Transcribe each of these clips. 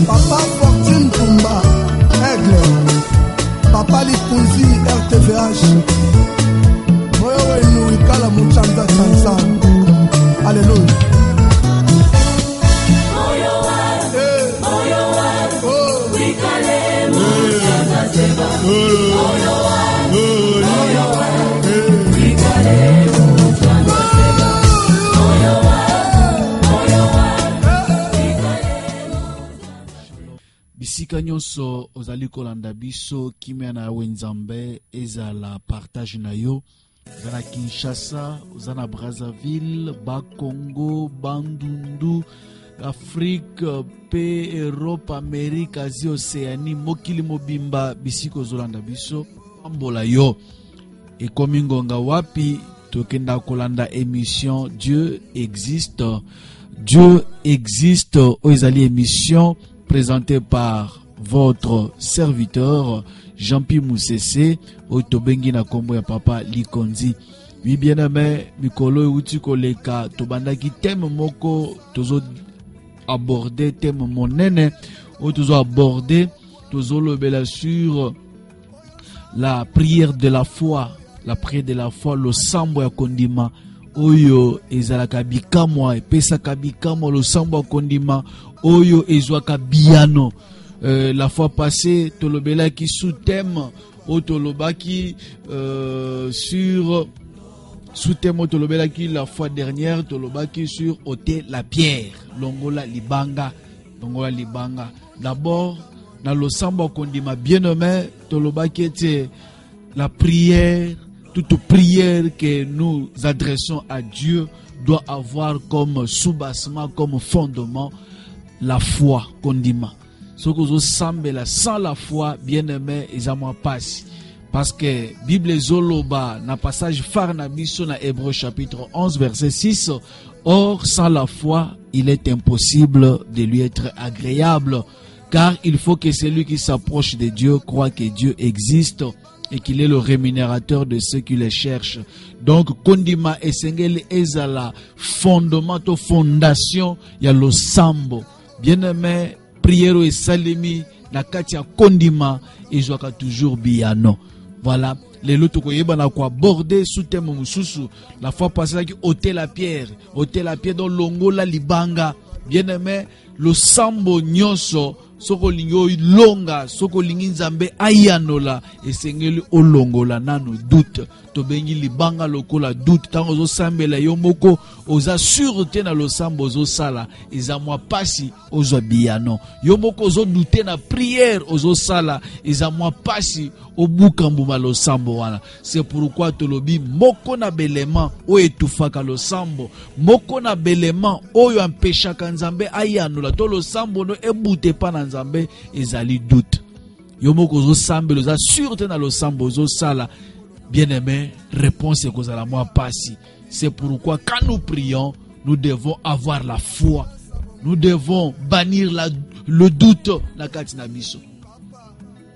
Papa Fortune Pumba, Aigle, Papa Lipunzi RTVH, Moyo Nuikala Muchanda Chansa. Alléluia. Bisika nyonso ozali kolanda biso kimia na wenzambe ezala partage na yo zana Kinshasa, zana Brazzaville, Bakongo, Bandundu, Afrique, pe Europe, Amérique, Asie, Océanie, mokili mobimba bisiko zolanda biso ambola yo ekomi ngonga wapi tokenda kolanda émission Dieu existe. Dieu existe ezali émission présenté par votre serviteur Jean-Pierre Moussessé au Tobengi na kombo ya papa Likonzi. Oui bien aimé, mikolo uti koleka tobandaki thème moko tozo aborder thème monene ou tozo aborder tozo lobela sur la prière de la foi, la prière de la foi, le sambo ya kondima oyo ezalaka bikamwa epesaka bikamwa lo sambo ya kondima oyo ezwaka biano. La fois passée tolobelaki sous thème o tolobaki sur sous thème tolobelaki la fois dernière tolobaki sur ôter la pierre longola libanga d'abord dans le samba kondima bien nommé tolobaki était la prière. Toute prière que nous adressons à Dieu doit avoir comme soubassement, comme fondement la foi kondima. Ce que vous semblez sans la foi, bien aimé, ils ont passé. Parce que Bible Zoloba, na passage phare na biso na Hébreux chapitre 11 verset 6. Or, sans la foi, il est impossible de lui être agréable. Car il faut que celui qui s'approche de Dieu croit que Dieu existe et qu'il est le rémunérateur de ceux qui les cherchent. Donc, kondima esengeli ezala fondement to fondation ya lo sambo. Bien aimé, prière et salimi na kati ya kondima ezwaka toujours biano. Voilà, les loto koyeba na ko aborder sous thème mususu. La fois passée qui ôter la pierre dans longola libanga. Bien aimé, le sambo nyonso soko lingo longa soko lingi nzambe ayanola esengeli olongola nano doute to bengi libanga lokola doute tango zo sambela yo moko oza sûreté na lo sambo zo sala eza mwa pasi ozo biano yo moko zo douter na prière ozo sala eza mwa pasi obuka mbuma lo sambo wana. C'est pourquoi tolobi moko na belema o etufaka lo sambo moko na belema oyo empêchaka nzambe ayanola to lo sambo no ebute pa na nzambe ezali doute. Yo moko zo sambe za sûreté na lo sambo zo sala. Bien aimé, réponse est cause à la moi passi. C'est pourquoi quand nous prions, nous devons avoir la foi. Nous devons bannir le doute na katina biso.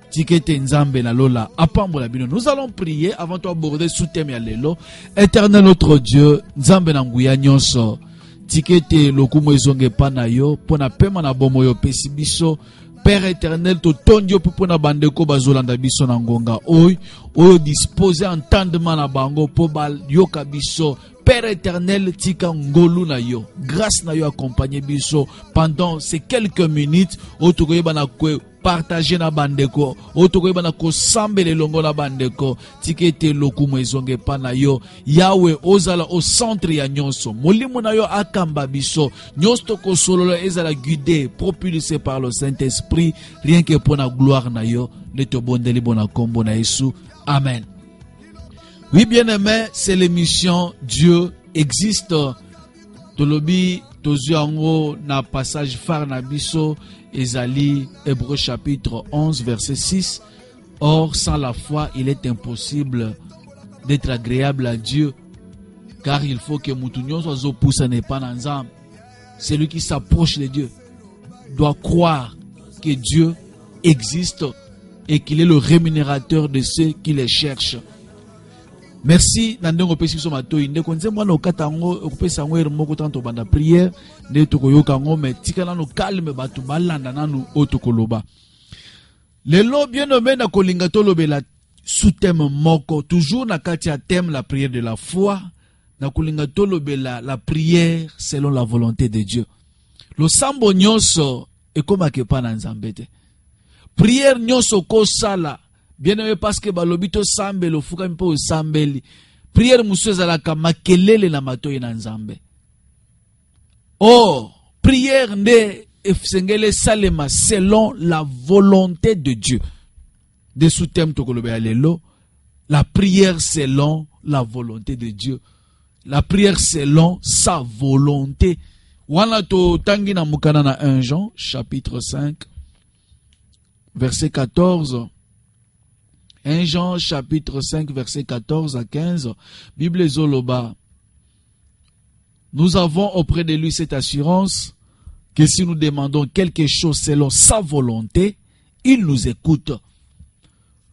Tikete nzambe na lola apambola bino. Nous allons prier avant de aborder sous thème ya lelo. Éternel notre Dieu, nzambe na nguya nyonso. Tikete lokumo ezonge pana yo pona pema na bomo yo pesi biso. Père éternel, to tondio pour na bandeko bazolanda biso na ngonga oyo disposer entendement na bango po bal yoka biso. Père éternel, tika ngolu na yo, grâce na yo accompagner biso pendant ces quelques minutes otokoyeba na kwe partager na bandeko otokoyeba na ko sambele longo na bandeko tikete lokumu ezonge pa na yo Yahweh ozala au centre ya nyonso molimo na yo akamba biso nyonso ko solo ezala guidé propulsé par le Saint-Esprit rien que pour la gloire na yo ne te bondeli bona kombo na Yesu. Amen. Oui bien aimé, c'est l'émission Dieu existe. Tolobi tozuango na passage phare na biso ezali Hébreux chapitre 11 verset 6. Or sans la foi il est impossible d'être agréable à Dieu car il faut que mutu nyonso azopusa ne pa na nzambe. Celui qui s'approche de Dieu doit croire que Dieu existe et qu'il est le rémunérateur de ceux qui les cherchent. Merci nandongo pesi so matoi ndeko nze mwana okatango okupesa ngo moko tanto banda prière nde tokoyoka ngo me tikala no calme batu balanda nanu otokoloba. Lelo bien nommé na kolinga tolobela sous thème moko toujours na kati ya thème la prière de la foi na kolinga tolobela la prière selon la volonté de Dieu. Lo sambo nyonso ekomake pa na Nzambe te. Prière nyonso ko sala bien aimé parce que balobito sambelo fuka mpo sambeli. Prière musu ezalaka makelele na matoyi na Nzambe. Oh, prière nde efsengele salema selon la volonté de Dieu. De sous thème tokolobe alelo, la prière selon la volonté de Dieu. La prière selon sa volonté. Wana to tangi na mukana na 1 Jean chapitre 5 verset 14. 1 Jean chapitre 5 verset 14 à 15. Bible Zoloba. Nous avons auprès de lui cette assurance que si nous demandons quelque chose selon sa volonté, il nous écoute.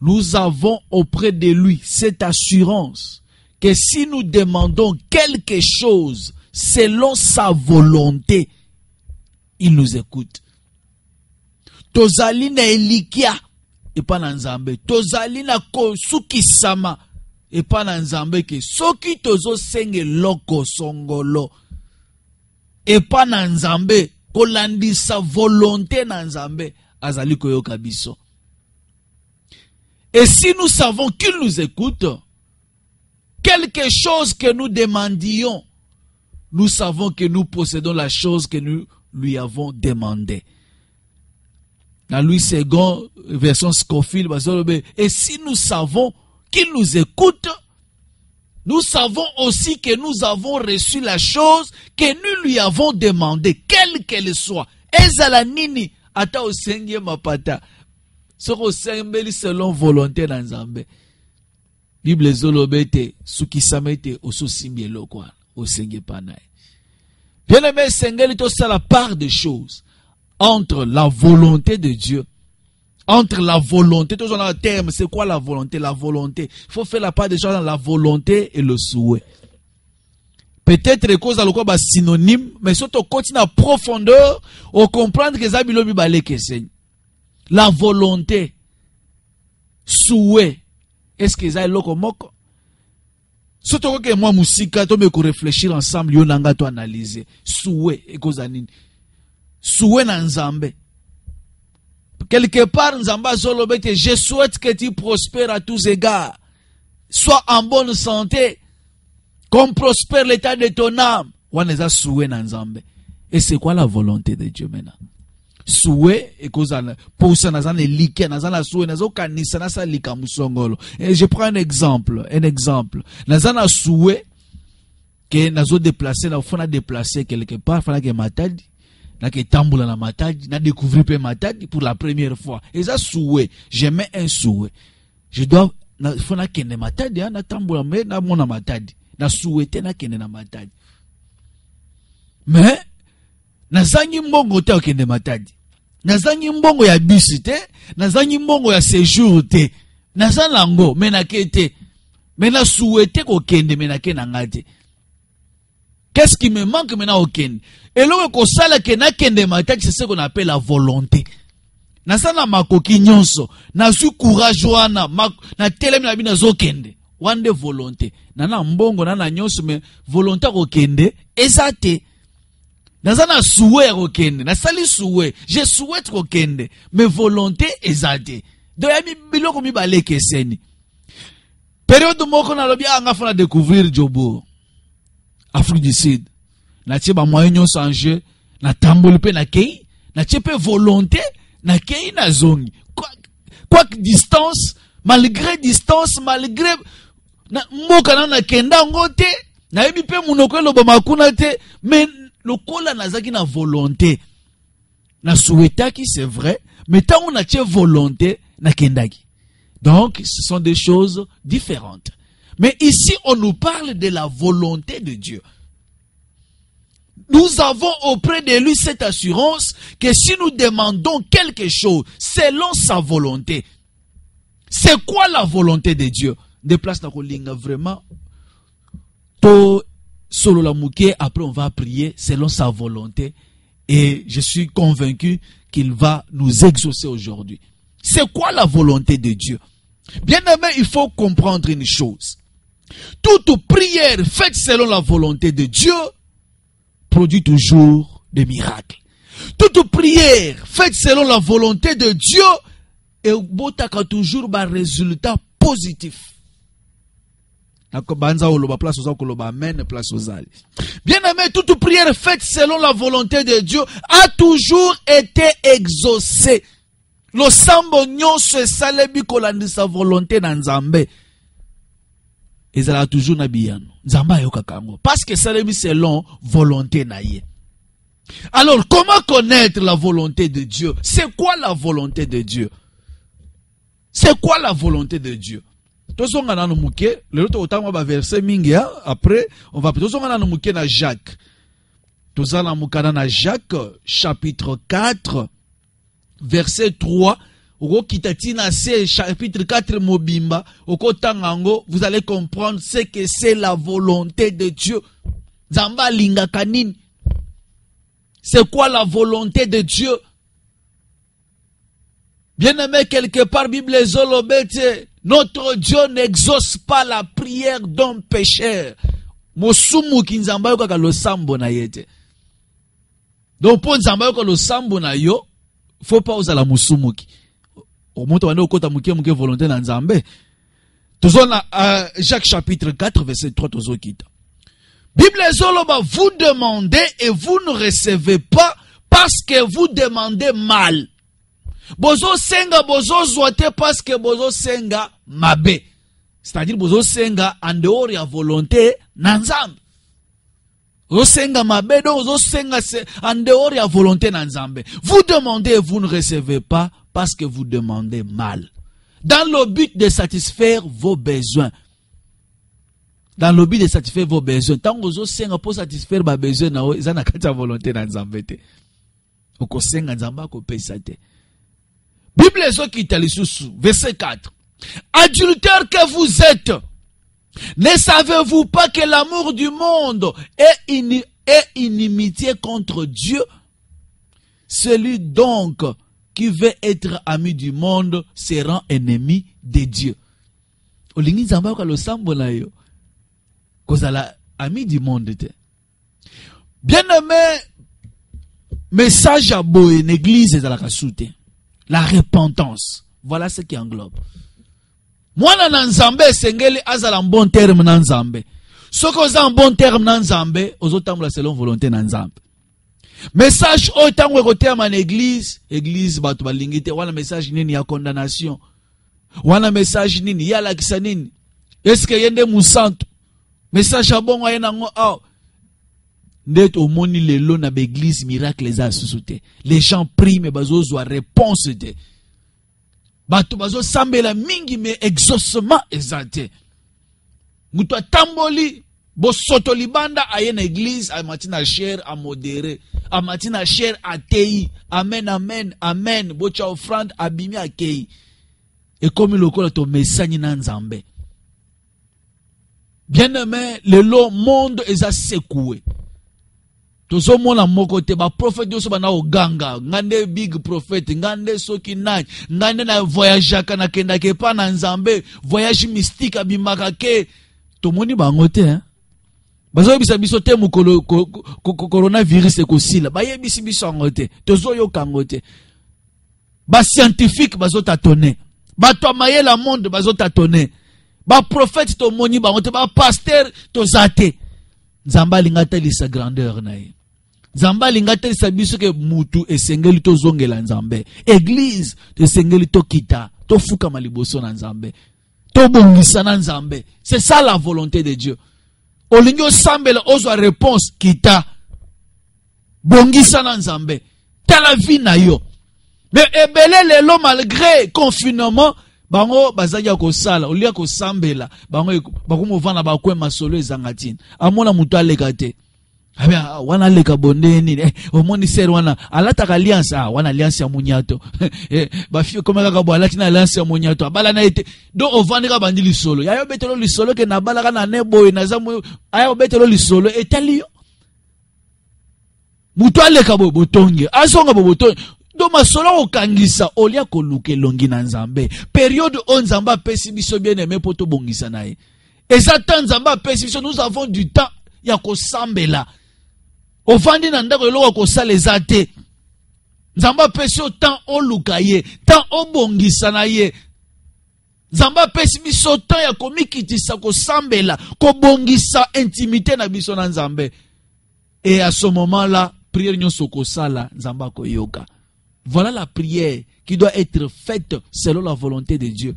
Nous avons auprès de lui cette assurance que si nous demandons quelque chose selon sa volonté, il nous écoute. Tozali na elikia epa na Nzambe, tozali na kosukisama epa na Nzambe ke soki tozo senge loko songolo epa na Nzambe kolandisa volonté na Nzambe azali koyoka biso. Et si nous savons qu'il nous écoute, quelque chose que nous demandions, nous savons que nous possédons la chose que nous lui avons demandé. Dans Louis II, version Scofield, et si nous savons qu'il nous écoute, nous savons aussi que nous avons reçu la chose que nous lui avons demandé, quelle qu'elle soit. Ezala nini ata osenge mapata. Soko sembeli selon volonté na Nzambe. Bible zolobete sukisamete ososimbi eloko osenge panae. Bien aimé, sengeli to ça la part des choses entre la volonté de Dieu, entre la volonté, toujours dans le terme, c'est quoi la volonté? La volonté. Il faut faire la part des choses dans la volonté et le souhait. Peut-être que cause à l'okoba synonyme, mais surtout continue à profondeur, au comprendre que ça bilobi balé que c'est. La volonté, souhait, est-ce que ça est loko moko? Surtout que moi musika, to me ko réfléchir ensemble, yo nanga to analyser. Souhait, et cause nini? Souhait na Nzambe. Quelque part, Nzamba Zolobete, je souhaite que tu prospères à tous égards. Sois en bonne santé. Comme prospère l'état de ton âme. Waneza souhait na Nzambe. Et c'est quoi la volonté de Dieu maintenant? Souhait, et cause pour ça, nazan liké, nazan souhait, nazan kanisa, nazan lika musongolo. Et je prends un exemple. Nazan souhait, que nazo déplacé, na fona déplacé quelque part, fana que matadi. Na ke tambula na matadi, na découvrir pe matadi pour la première fois. Et ça souhait, j'ai mis un souhait. Je dois, na fona kende matadi, na tambula me na mona matadi. Na souhaité na kende na matadi. Mais, na zangi mbongo te okende matadi. Na zangi mbongo ya bisi te, na zangi mbongo ya séjour te. Na zanlango, mais na kete. Mais na souhaité ko kende, mais na kena ngate. Qu'est-ce qui me manque maintenant au Ken? Et là, ko sala ke na kende matadi, c'est ce qu'on appelle la volonté. Na sana makoki nyonso, na su courage wana, na telemi na bina zo kende. Wande volonté. Nana mbongo nana nyonso me volonté ko kende, ezate. Na sana souhait ko kende, na sali souhait, je souhaite ko kende, mais volonté ezate. Do ya mi biloko mi baleke seni. Période moko na lobi anga fona découvrir Jobo. Afrique du Sud. Na tie ba moyen nyonso en jeu, na tamboli pe na kei, na tie pe volonté, na kei na zongi. Quoi que distance, malgré na mboka na kenda ngote, na yebi pe munoko lo ba makuna te, mais le kola na zaki na volonté. Na souhaitaki c'est vrai, mais tant on a tie volonté na kendaki. Donc ce sont des choses différentes. Mais ici, on nous parle de la volonté de Dieu. Nous avons auprès de lui cette assurance que si nous demandons quelque chose selon sa volonté, c'est quoi la volonté de Dieu? des places na kolinga vraiment to solo la mouké, après on va prier selon sa volonté et je suis convaincu qu'il va nous exaucer aujourd'hui. C'est quoi la volonté de Dieu? Bien aimé, il faut comprendre une chose. Toute prière faite selon la volonté de Dieu produit toujours des miracles. Toute prière faite selon la volonté de Dieu et botaka toujours un résultat positif. Bien aimé, toute prière faite selon la volonté de Dieu a toujours été exaucée. Le sambo nyonso salebi kolandi sa volonté na Nzambe. Ezala toujours na biyano. Nzamba yoka kango. Parce que salebi selon volonté na ye. Alors, comment connaître la volonté de Dieu? C'est quoi la volonté de Dieu? C'est quoi la volonté de Dieu? Après, on va na Jacques. Na Jacques, chapitre 4, verset 3. Chapitre 4 mobimba. Vous allez comprendre ce que c'est la volonté de Dieu. Zamba linga kanini. C'est quoi la volonté de Dieu? Bien aimé, quelque part, Bible zolobete, notre Dieu n'exauce pas la prière d'un pécheur. Mosumu ki nzamba yo kaka lo sambo na yete. Donc pour nzamba yo kaka lo sambo na yo, faut pas osa la musumu ki. Au moins on okota muke volonté na nzambe. Toujours na Jacques chapitre 4 verset 3 tozo kita. Bible zoloba, vous demandez et vous ne recevez pas parce que vous demandez mal. Bozo senga bozo zoate parce que bozo senga mabe. C'est-à-dire bozo senga en dehors ya volonté nanzambe. Bozo senga mabe donc bozo senga en dehors ya volonté nanzambe. Vous demandez et vous ne recevez pas parce que vous demandez mal. Dans le but de satisfaire vos besoins. Dans le but de satisfaire vos besoins. Tant que bozo senga pour satisfaire vos besoins na ezana kata volonté nanzambe te. Oko senga nzamba ko pesa te. Bible verset 4. Adultères que vous êtes, ne savez-vous pas que l'amour du monde est inimitié contre Dieu? Celui donc qui veut être ami du monde se rend ennemi de Dieu. Olingi nzamba ka lo sambo na yo. Kozala ami du monde te. Bien aimé, message à boye une église est à la kasute. La repentance. Voilà ce qui englobe. Mwana na nzambe sengeli azala en bon terme na nzambe. Soko za en bon terme na nzambe, ozotambola selon volonté na nzambe. Message o tango ekote ma église bato balingite wana message nini ya condamnation. Wana message nini ya lakisa nini? Est-ce que yende musantu? Message abongo yena ngo oh. Net au moni lelo na l'église miracle les a susute. Les gens prient mais bazo zwa réponse de. Bato bazo sambela mingi mais exaucement exalté. Muto tamboli bo soto libanda aye na église a matina cher a modéré, a matina cher a tei. Amen amen amen. Bo cha offrande abimi a kei. Et comme le kola to message na nzambe. Bien aimé, le monde est à secouer. Tozo mona moko te ba prophète yoso bana oganga ngande big prophet ngande soki nani ngande na voyage kana kenda ke pa na nzambe voyage mystique abimaka ke to moni bango te hein bazo bisa biso te mukolo coronavirus ekosila ba yebisi biso ngote tozo yokango te ba scientifique bazo tatone ba to mayela monde bazo tatone ba prophète to moni bango te ba pasteur to zate nzamba lingata lisa grandeur na ye. Nzamba lingata sabiso ke mutu esengeli to zongela nzambe. Église esengeli to kita, to fuka maliboso na nzambe. To bongisa na nzambe. C'est ça la volonté de Dieu. Olingo sambela ozwa réponse kita. Bongisa na nzambe. Tala vie na yo. Mais ebele lelo malgré confinement, bango bazaya ko sala, olia ko sambela, bango bakumo vana bakwe masolo ezangatine. Amona mutu alekate. Abia wana leka bondeni omoni ser wana alata alliance wana alliance ya munyato ba fio comme ka bo alati na alliance ya munyato abala na ete do ovandika bandi lisolo yayo betelo lisolo ke na bala kana nebo na zamu ayo betelo lisolo etalio muto aleka bo botonge asonga bo botonge do masolo okangisa olia koluke longi na nzambe période on nzamba pesi biso bien aimé poto bongisa nae ezata nzamba pesi biso nous avons du temps ya ko sambela ofandi na ndako eloko kosala eza te nzamba pesi o temps oluka ye temps obongisa na ye nzamba pesi biso temps ya komikitisa kosambela kobongisa intimité na biso na nzambe et à ce moment là prière nyonso kosala nzamba koyoka. Voilà la prière qui doit être faite selon la volonté de Dieu.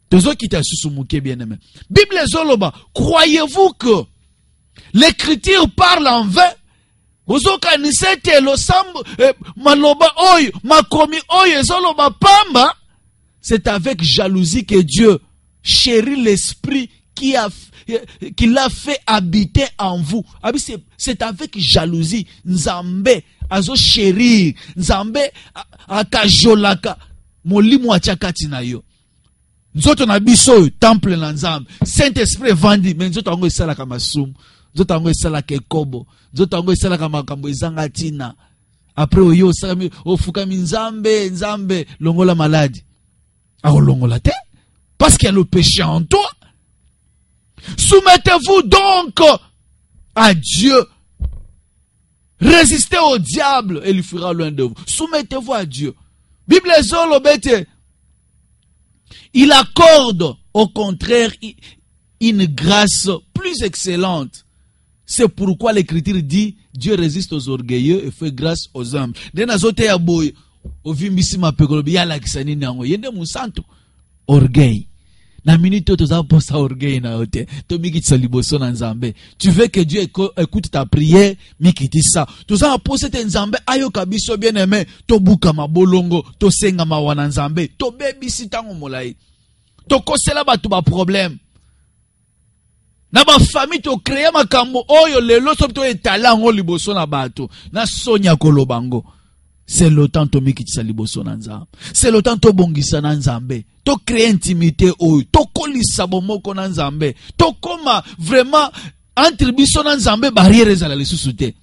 Tozo qui t'a susumuke bien aimé. Bible zoloba, croyez-vous que l'écriture parle en vain? Ozoka nisete lo sambo maloba oyo makomi oyo zoloba pamba. C'est avec jalousie que Dieu chérit l'esprit qui l'a fait habiter en vous. C'est avec jalousie Nzambe azo chérir Nzambe akajolaka molimo achakati na yo. Nzoto na biso temple na Nzambe Saint-Esprit vandi mais nzoto ngo esala kama sumu nzoto ngo esala kekobo nzoto ngo esala kama makambo ezanga tina après oyo osala ofuka Nzambe longola maladi longola te parce qu'il y a le péché en toi. Soumettez-vous donc à Dieu. Résistez au diable et il fuira loin de vous. Soumettez-vous à Dieu. Bible zolobete. Il accorde au contraire une grâce plus excellente. C'est pourquoi l'écriture dit Dieu résiste aux orgueilleux et fait grâce aux humbles. Denazote ya boy ovimbisi mapekolobi ya lakisani nango yende musanto orgueil. Na minute toza posa orgueil na yote to mikitisa liboso na Nzambe. Tu veux que Dieu écoute ta prière, mikitisa. Toza posa te Nzambe ayoka biso bien aimé, to buka mabolongo, to senga mawana Nzambe, to bebisi tango molai. To kosela batu ba problème. Na ba famille to créer makambo oyo lelo so to etala ngo liboso na bato. Na sonya kolobango. C'est le temps to mikitisa liboso na Nzambe. C'est le temps to bongisa na Nzambe. To créer intimité oyo. To kolisa bomoko na Nzambe. To koma vraiment entre biso na Nzambe barrière ezala lisusu te.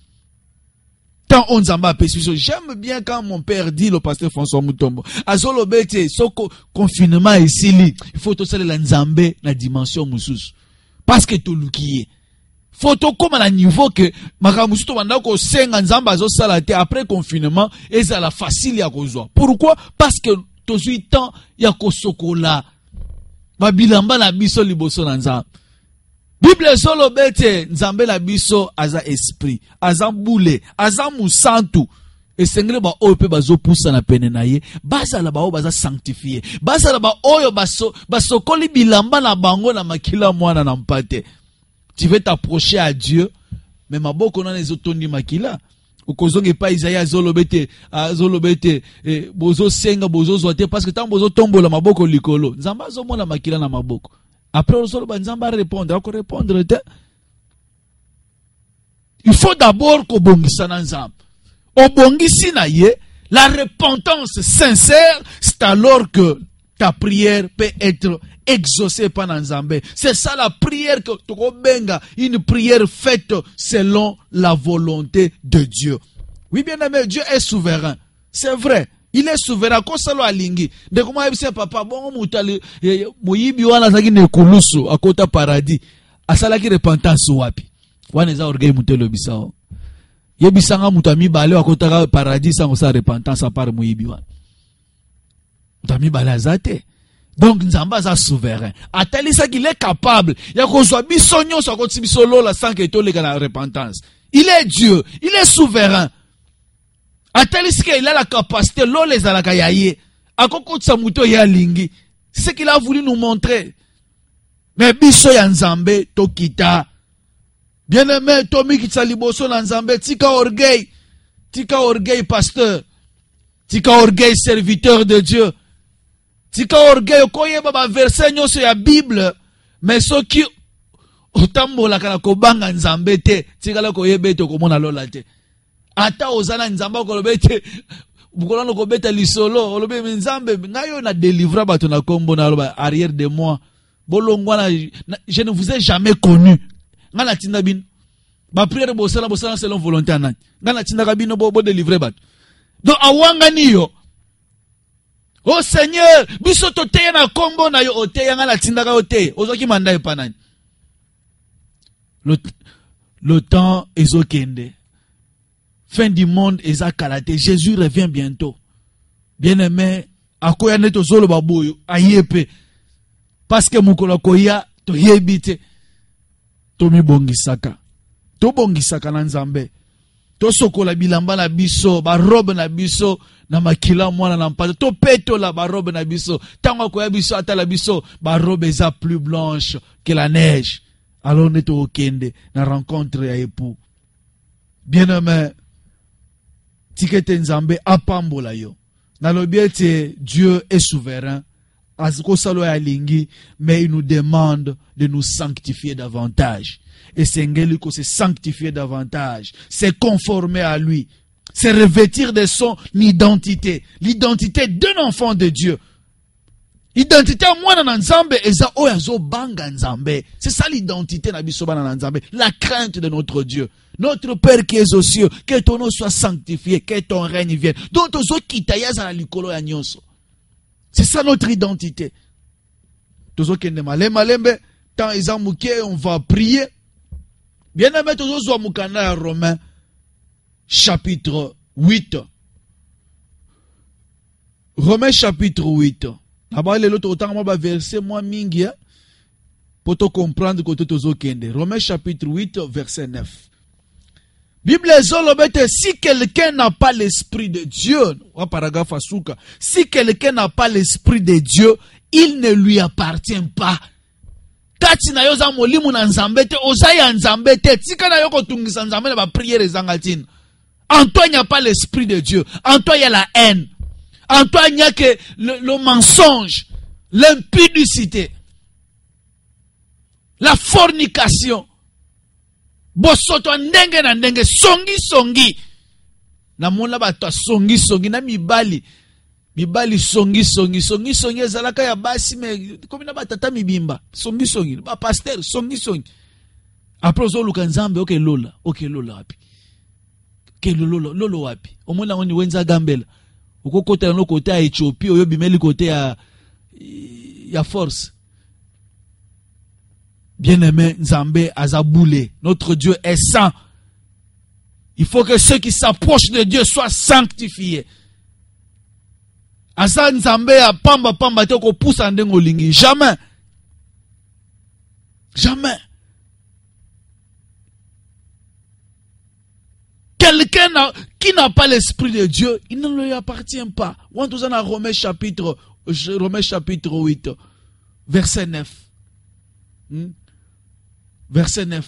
Tant on Nzamba pesi biso. J'aime bien quand mon père dit le pasteur François Mutombo. Azolo bete soko confinement esili. Il faut to salela Nzambe na dimension mususu. Parce que to lukiye. Faut comme à niveau que makamusuto bandako senga Nzamba zo salate après confinement ezala facile ya kozwa. Pourquoi? Parce que tozui temps ya kosokola babilamba na biso liboso na Nzambe. Bible solo bete Nzambe na biso aza esprit, aza boule, aza musantu. Esengre ba oyo pe bazo pusa na pene na ye, bazala ba oyo baza sanctifié. Bazala ba oyo basokoli bilamba na bango na makila mwana na mpate. Tu veux t'approcher à Dieu, mais ma boko na nezotondi makila. Ukozonge pa Isaïa zolobete bozo senga bozo zote parce que tant bozo tombola maboko likolo. Nzamba zo mona makila na maboko. Après ozoloba Nzamba répondre, ako répondre te. Il faut d'abord ko bongisa na Nzamba. Obongisi na ye, la repentance sincère, c'est alors que ta prière peut être exaucée par Nzambe. C'est ça la prière que tu benga, une prière faite selon la volonté de Dieu. Oui, bien aimé, Dieu est souverain. C'est vrai. Il est souverain. Kosalo alingi. De comment il sait papa, bon, moutali, moyibi wana zaki ne kulusu, akota paradis. Asala ki repentance wapi. Wana za orgueil mutelo bisao. Yebisanga mutami bale akota paradis sans sa repentance à part moyibi wana. Mutami bale azate. Donc Nzamba za souverain. Atalisa qu'il est capable. Ya kozwa biso nyonso akoti biso lola sans que to lega la repentance. Il est Dieu, il est souverain. Atalisa qu'il a la capacité lola ezalaka yaye. Akokotsa muto ya lingi. C'est ce qu'il a voulu nous montrer. Mais biso ya Nzambe to kita. Bien-aimé, to mikitsa liboso na Nzambe tika orgueil. Tika orgueil pasteur. Tika orgueil serviteur de Dieu. Tika orgueil koyeba ba verset nyonso ya Bible mais soki otambola kana kobanga nzambe te tikala koyebe te komona lola te ata ozana nzamba kolobe te bukolano kobeta lisolo olobe nzambe ngayo na délivrer bato na kombo na loba arrière de moi bolongwana je ne vous ai jamais connu ngana tinda bin ba prière bosala selon volonté anani ngana tinda kabino bo délivrer bato donc awanga niyo oh Seigneur biso toteya na kombo na yo oteya ngana tinda ka oteya ozoki manda epanani. Le temps est au kende. Fin du monde est à kalaté. Jésus revient bientôt. Bien-aimé, akoya neto zolo baboyo ayepe. Parce que mukolo koya to yebite. To mi bongisaka. To bongisaka na nzambe. To sokola bilamba na biso, ba robe na biso na makila mwana na mpata. To peto la ba robe na biso. Tango koya biso atala biso, ba robe eza plus blanche que la neige. Alors nous sommes au Kende, na rencontre ya époux. Bien-aimé, tikete nzambe apambola yo. Na lobiete Dieu est souverain. Azko salo ya lingi, mais il nous demande de nous sanctifier davantage. Et Sengeli ko se sanctifier davantage, se conformer à lui, se revêtir de son identité, l'identité d'un enfant de Dieu. Identité à moi dans Nzambe eza oyazo banga Nzambe. C'est ça l'identité na biso bana Nzambe, la crainte de notre Dieu. Notre Père qui est aux cieux, que ton nom soit sanctifié, que ton règne vienne. Donc tozo kitaya za likolo ya nyonso. C'est ça notre identité. Tozo kende malembe, tant eza muke on va prier. Bien aimé tozo zo mukanda ya Romains chapitre 8. Romains chapitre 8. D'abord, les autres autant va verser moi mingi pour te comprendre que tu es kende. Romains chapitre 8 verset 9. Bible si quelqu'un n'a pas l'esprit de Dieu, paragraphe asuka, si quelqu'un n'a pas l'esprit de Dieu, il ne lui appartient pas. Kati na yoza molimu na nzambe te, ozaya nzambe te, tika na yoko tungisa nzambe na ba prière zangatine. En toi il n'y a pas l'esprit de Dieu. En toi il y a la haine. En toi, il n'y a que le mensonge, l'impudicité, la fornication. Bosoto ndenge na ndenge, songi. Na mona bato songi na mibali songi ezalaka ya basi me komi na batata mibimba songi ba pasteur songi. Après ozoluka nzambe oke lola wapi. Ke lolo wapi. Omona oni wenza gambela. Oko kote no kote ya Éthiopie oyo bimeli kote ya force. Bien-aimé, Nzambe azaboulé. Notre Dieu est saint. Il faut que ceux qui s'approchent de Dieu soient sanctifiés. Asa Nzambe a pamba te ko poussa ndengo lingi. Jamais. Quelqu'un qui n'a pas l'esprit de Dieu, il ne lui appartient pas. On nous en a Romains chapitre 8, verset 9. Verset 9.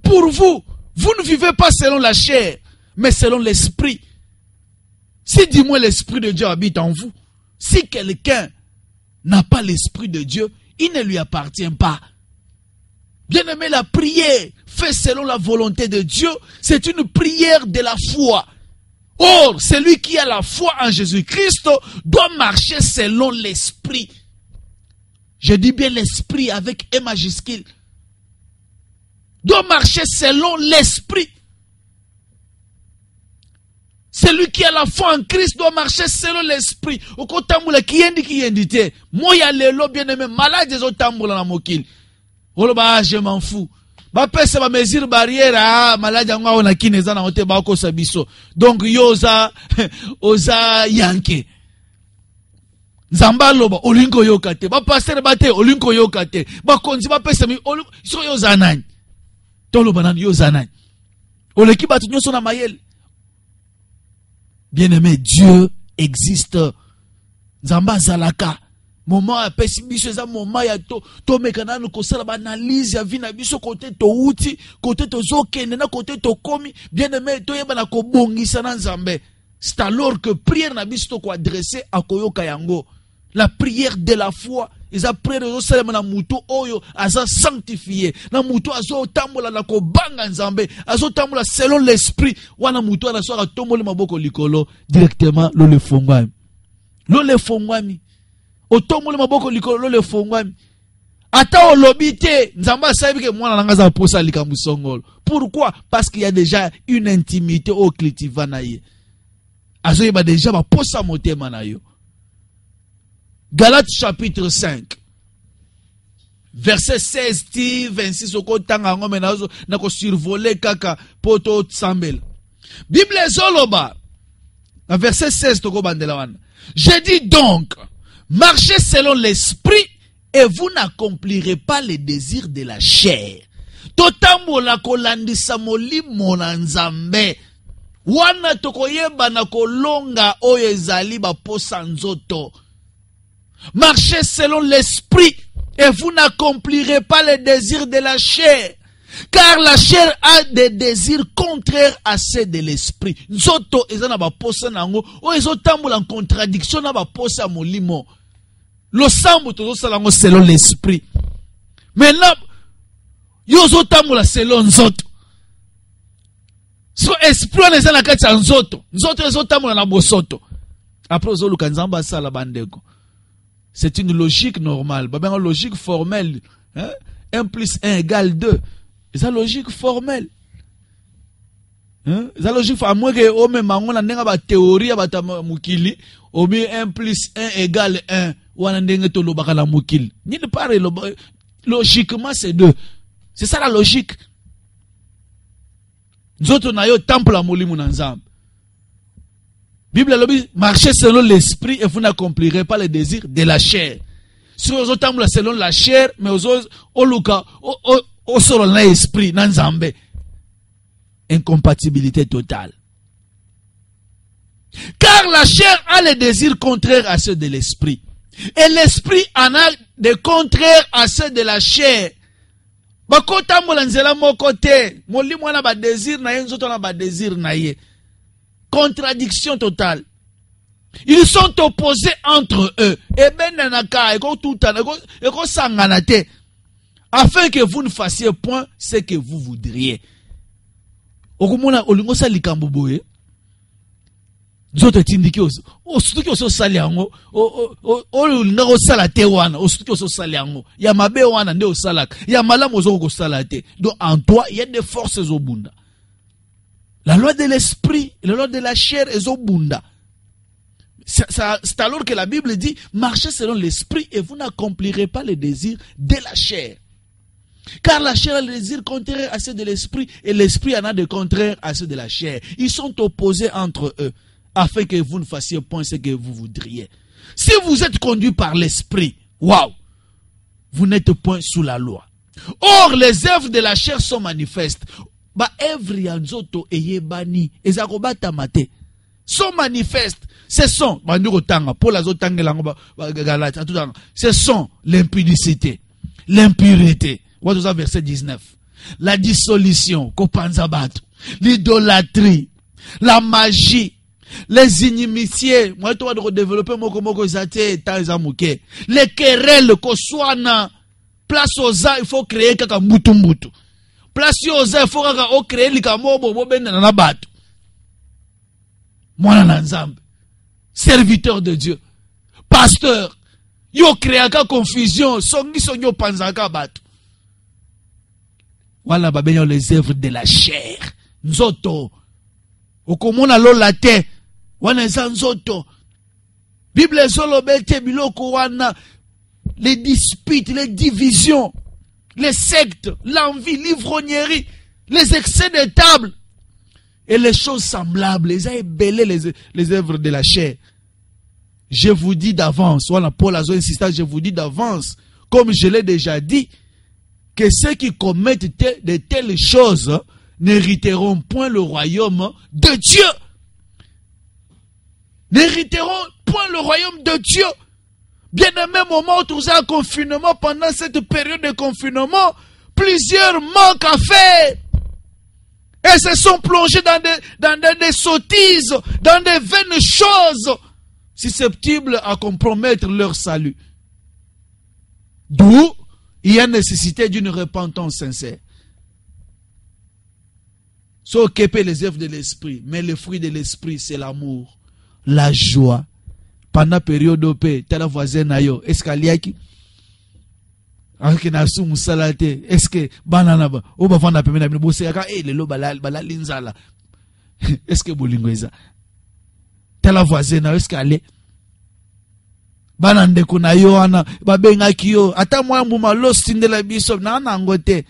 Pour vous ne vivez pas selon la chair, mais selon l'esprit. Si du moins l'esprit de Dieu habite en vous, si quelqu'un n'a pas l'esprit de Dieu, il ne lui appartient pas. Bien-aimé, la prière faite selon la volonté de Dieu, c'est une prière de la foi. Or, celui qui a la foi en Jésus-Christ doit marcher selon l'esprit. Je dis bien l'esprit avec E majuscule. Doit marcher selon l'esprit. Celui qui a la foi en Christ doit marcher selon l'esprit. Au côté qui yendite. Moya lelo bien-aimé, malade des autres tamboula na mokil. Je m'en fous. Ba pesa ba mesure barrière malade ngwa ona kineza na hote ba ko sabiso. Donc yoza oza yanke. Nzamba loba olinko yokate. Ba pasteur bate olinko yokate. Ba konzi ba pesa mi so yoza nani. Tolo banan yoza nani. Oleki batu nyoso na mayel. Bien-aimé, Dieu existe. Nzamba zalaka. Moment à pessimisme, c'est un moment ya to mekana no kosala ba analyse ya vie na biso côté to uti, côté to zokende na côté to komi, bien-aimé to yeba na ko bongisa na Nzambe. C'est alors que prière na biso to ko adresser à koyoka yango. La prière de la foi ils a prière au salem na mutu oyo aza sanctifié na mutu azo tambola na ko banga nzambe azo tambola selon l'esprit wana mutu ana soka tombole maboko likolo directement lo le fongwami otombole maboko likolo lo le fongwami ata olobite nzamba sabi ke mwana nanga za posa likambu songolo. Pourquoi? Parce qu'il y a déjà une intimité au cultiva na ye azo yeba déjà ba posa motema na yo. Galates chapitre 5 verset 16 ti 26 okotanga ngome nazo nako survoler kaka poto tsambela. Bible zoloba na verset 16 toko bandela wana. Je dis donc, marchez selon l'esprit et vous n'accomplirez pas les désirs de la chair. Totambola kolandisa molimo na nzambe. Wana tokoyeba na kolonga oyo ezali ba posa nzoto. Marchez selon l'esprit et vous n'accomplirez pas les désirs de la chair. Car la chair a des désirs contraires à ceux de l'esprit. Nzoto ezana ba posa nango o ezotambola en contradiction na ba posa molimo. Lo sambo tozo salango selon l'esprit. Maintenant yo zotambola selon nzoto. So esprit ezana kati ya nzoto. Nzoto ezotambola na bosoto. Après ozoluka nzamba sala bandeko. C'est une logique normale. Une logique formelle. Hein? 1 plus 1 égale 2. C'est une logique formelle. Hein? C'est une logique formelle. À moins que on me mangona nenga ba théorie ba mukili, au mieux 1 plus 1 égale 1. Ou an ndenge to lo bakala mukili. Ni ne parle logiquement c'est 2. C'est ça la logique. Nzoto na yo temple amolimu na nzambe. Bible lobby, marchez selon l'esprit et vous n'accomplirez pas les désirs de la chair. Si vous êtes selon la chair, mais vous êtes selon l'esprit, nanzambe. Incompatibilité totale. Car la chair a les désirs contraires à ceux de l'esprit. Et l'esprit en a des contraires à ceux de la chair. Bakota molanzela mokote, moli mwana ba désir na ye, nzoto na ba désir na ye. Contradiction totale. Ils sont opposés entre eux. Et ben nanaka, eko tutana, eko sanganate. Afin que vous ne fassiez point ce que vous voudriez. Okumona olingo sa likambo boye. Zoto tindiki oso. Osutuki oso sali yango. Olinga osala te wana. Osutuki oso sali yango. Ya mabe wana nde osalaka. Ya malamu ozo ko sala te. Donc en toi, il y a des forces obunda. La loi de l'esprit, la loi de la chair est au bunda. C'est alors que la Bible dit, marchez selon l'esprit et vous n'accomplirez pas les désirs de la chair. Car la chair a les désirs contraires à ceux de l'esprit et l'esprit en a des contraires à ceux de la chair. Ils sont opposés entre eux afin que vous ne fassiez point ce que vous voudriez. Si vous êtes conduit par l'esprit, waouh, vous n'êtes point sous la loi. Or, les œuvres de la chair sont manifestes. Ba evri anzoto eyebani ezakobata mate sont manifestes. Ce sont ce sont l'impudicité, l'impureté. Verset 19. La dissolution, kopanzabato, l'idolâtrie, la magie, les inimitiés. Moi, tu vas développer les querelles, koswana. Place aux arts, il faut créer kaka mbutu. Place aux arts, il faut créer likamobo bobenda na bato. Mwana na nzambe. Serviteur de Dieu. Pasteur. Yo créaka confusion. Songi sonyo panzaka bato. Voilà babenya les œuvres de la chair. Nzoto. Okomona lola te. Wana nzoto. Bible solo bete biloko wana. Les disputes, les divisions, les sectes, l'envie, l'ivrognerie, les excès de table et les choses semblables, les œuvres de la chair. Je vous dis d'avance, voilà Paul a insisté, je vous dis d'avance, comme je l'ai déjà dit, que ceux qui commettent de telles choses n'hériteront point le royaume de Dieu. N'hériteront point le royaume de Dieu. Bien aimé, moment où tu as un confinement, pendant cette période de confinement, plusieurs manquent à faire. Et se sont plongés dans des sottises, dans des vaines choses, susceptibles à compromettre leur salut. D'où il y a nécessité d'une repentance sincère. S'occuper les œuvres de l'esprit, mais le fruit de l'esprit, c'est l'amour, la joie. Pendant la période de paix, tu as la voisine, est-ce qu'il y a qui? Est-ce que banana ba o ba fanda pemena bino bose aka lelo bala linzala est-ce que bolingweza tala voisine est-ce qu'elle bana ndeko na yo ana babenga kiyo ata mwa mbuma lo sindela biso na ngote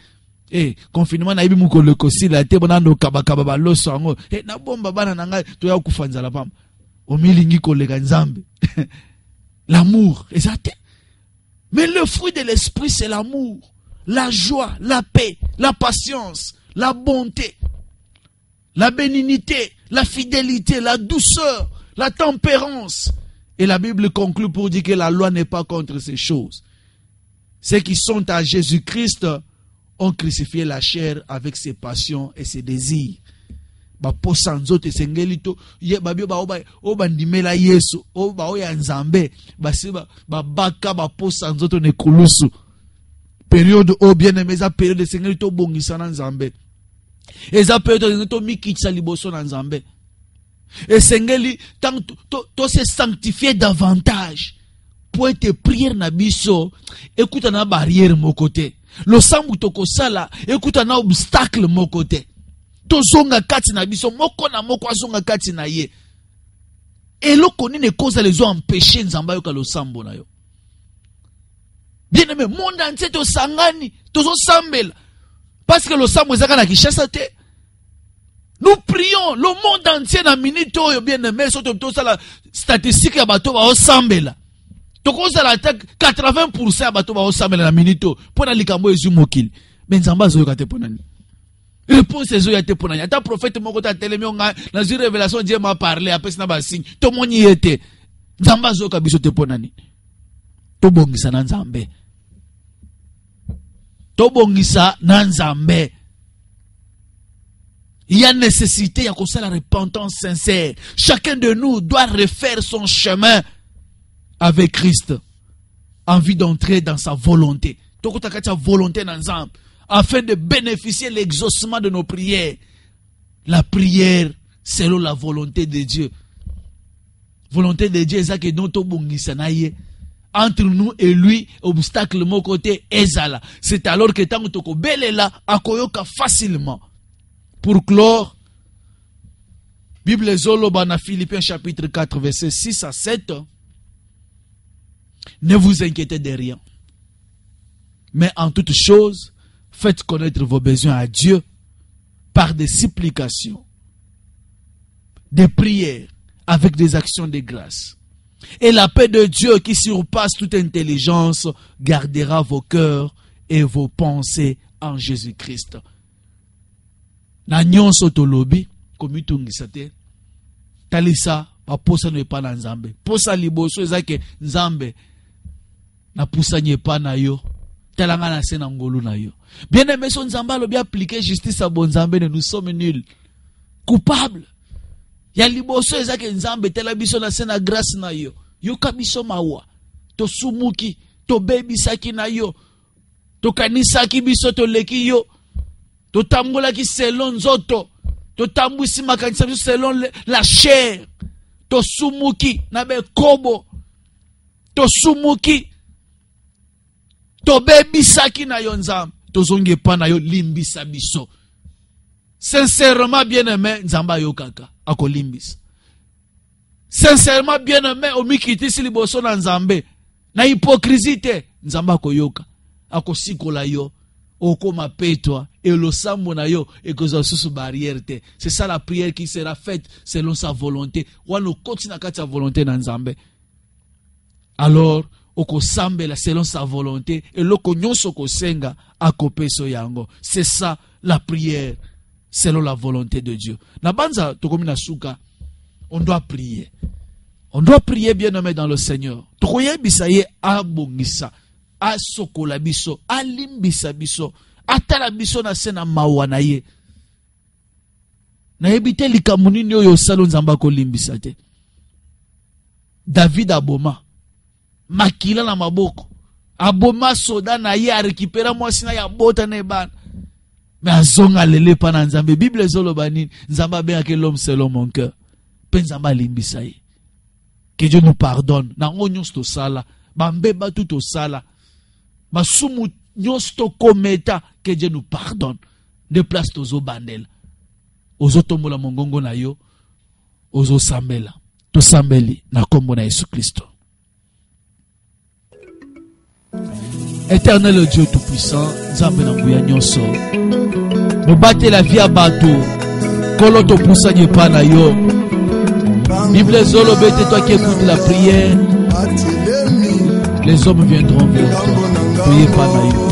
confinement na ibi mukolo kosila te bona ndo kabakaba ba lo sango na bomba bana nanga to ya kufanzala pam o milingi koleka nzambe l'amour exact. Mais le fruit de l'esprit, c'est l'amour, la joie, la paix, la patience, la bonté, la bénignité, la fidélité, la douceur, la tempérance. Et la Bible conclut pour dire que la loi n'est pas contre ces choses. Ceux qui sont à Jésus-Christ ont crucifié la chair avec ses passions et ses désirs. Bapo sanzote sengelito ye babio ba ndimela Yesu ba oya nzambe basiba babaka bapo sanzote ne kulusu période o bien aimé za période de sengelito bongisa na nzambe eza période to mikitsa liboso na nzambe et sengeli tant to se sanctifier davantage pour être prière na biso écoute na barrière mon côté le sambu toko sala écoute na obstacle mon côté. Tozonga kati na biso moko na moko azonga kati na ye. Et loko nini cause les ont empêché nzamba yoka lo sambo na yo. Bien aimé, monde entier to sangani, tozo sambela. Parce que le sambo ezaka na Kinshasa te. Nous prions le monde entier na minute oyo bien aimé, soto to sala statistique ya bato ba o sambela. Tokoza la 80% ya bato ba o sambela na minute pona likambo ezu mokili. Mais nzamba zo yoka te pona ni. Réponse ezo ya te pona. Ata prophète moko ta telemi nga na une révélation Dieu m'a parlé après na ba signe. To moni yete. Nzamba zo ka biso te pona ni. To bongisa na nzambe. To bongisa na nzambe. Il y a nécessité à cause de la repentance sincère. Chacun de nous doit refaire son chemin avec Christ en vue d'entrer dans sa volonté. To ta ka volonté na nzambe. Afin de bénéficier de l'exaucement de nos prières. La prière selon la volonté de Dieu. Volonté de Dieu, c'est que nous entre nous et lui, obstacle mon côté, ezala. C'est alors que tant que tu belela, akoyoka facilement. Pour clore, Bible Zoloba na Philippiens chapitre 4, versets 6 à 7. Ne vous inquiétez de rien. Mais en toute chose, faites connaître vos besoins à Dieu par des supplications, des prières, avec des actions de grâce. Et la paix de Dieu qui surpasse toute intelligence gardera vos cœurs et vos pensées en Jésus-Christ. Na nyonso tolobi komitungisa te. Talisa baposa ne pa na nzambe. Posa liboso ezake nzambe na pusa nye pa na yo. Talanga na sena ngolu na yo. Bien aimé, son nzamba lo bien appliquer justice à bon nzambe, nous sommes nuls, coupables. Ya liboso ezake nzambe tela biso na sena grâce na yo. Yo kabiso mawa. To sumuki, to baby saki na yo. To kanisaki biso to leki yo. To tambola ki selon zoto. To tambwisi makanisa biso selon la chair. To sumuki na be kobo. To sumuki. To baby saki na yo nzambe. To zonge pa na yo limbisa biso. Sincèrement bien aimé, nzamba yo kaka. Ako limbisa. Sincèrement bien aimé, omikiti si liboso na nzambe. Na hypocrisie te, nzamba ako yoka. Ako sikola yo. Oko mapetwa. Et le sambo na yo. Et que sous barrière te. C'est ça la prière qui sera faite selon sa volonté. Ou no continue à sa volonté na nzambe. Alors, oko sambela selon sa volonté. Et loko nyonso ko senga ako peso yango. C'est ça la prière selon la volonté de Dieu. Na banza tokomi na suka. On doit prier. On doit prier bien aimé dans le Seigneur. Tokoye bisaye abongisa, a sokola biso, a limbisa biso, atala biso na sena mawana ye. Na ebite likamuni oyo salon nzamba ko limbisa te. David aboma, makila na maboko, Aboma soda na ye a récupéré moi sina ya bota na ban. Mais azonga lele pa na Nzambe. Bible zoloba nini? Nzamba bien que l'homme selon mon cœur. Pe Nzamba limbisa ye. Que Dieu nous pardonne. Na ngonyos to sala. Bambeba tout to sala. Masumu nyos to kometa. Que Dieu nous pardonne. De place tozo bandel. Ozo tombola mongongo na yo. Ozo sambela. To sambeli. Na kombo na Yesu Christo. Éternel Dieu Tout-Puissant, Nzambe na nguya nyonso. Mobate la vie à bateau. Kolo to poussa nye pa na yo. Bible zolo bete toi qui écoute la prière. Les hommes viendront vers toi. Priez pas na yo.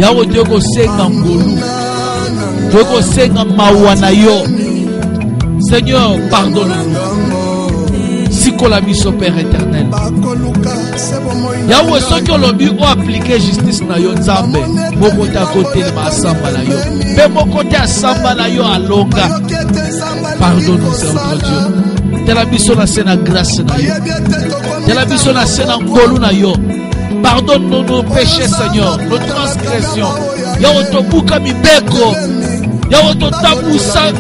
Yawo teko senga ngolu. Teko senga mawa na yo. Seigneur, pardonne-nous. Sikola miso Père éternel. Yahweh soki olobi o appliquer justice na yo Nzambe. Moko ta côté le masamba na yo. Pe moko ta samba na yo alonga. Pardonne-nous Seigneur Dieu. Tela biso na sena grâce na yo. Tela biso na sena ngolu na yo. Pardonne-nous nos péchés Seigneur, nos transgressions. Yahweh to buka mibeko. Yahweh to tabusa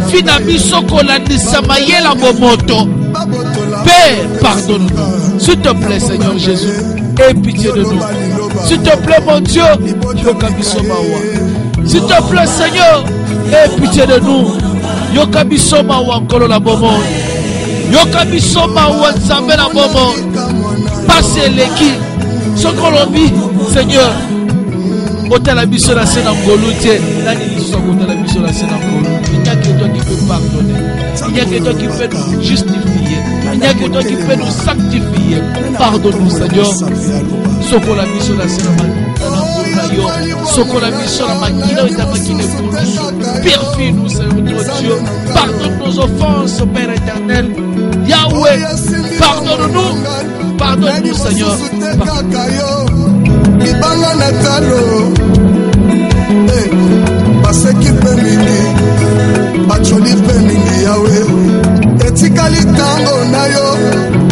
fina biso kolandisa mayela momoto. Père, pardonne-nous. S'il te plaît, Seigneur Jésus, aie pitié de nous. S'il te plaît, mon Dieu, s'il te plaît, Seigneur, aie pitié de nous. Yokabiso mawa kolo la bomo. Yokabiso mawa nzambe la bomo. Passe leki. Sokolobi, Seigneur. Otala biso la sena ngolute. Nani liso otala biso la sena ngolute. Il n'y a que toi qui peux pardonner. Il n'y a que toi qui peux nous justifier. Il n'y a que toi qui peux nous sanctifier. Pardonne-nous, Seigneur. Sokola biso la sena ngolute. Sokola biso la makina et ta makine pour nous. Purifie-nous, Seigneur notre Dieu. Pardonne nos offenses, Père éternel. Yahweh, pardonne-nous. Pardonne-nous, Seigneur. Ibanga na talo baseki pe mingi bacholi pe mingi yawe etikali tango na yo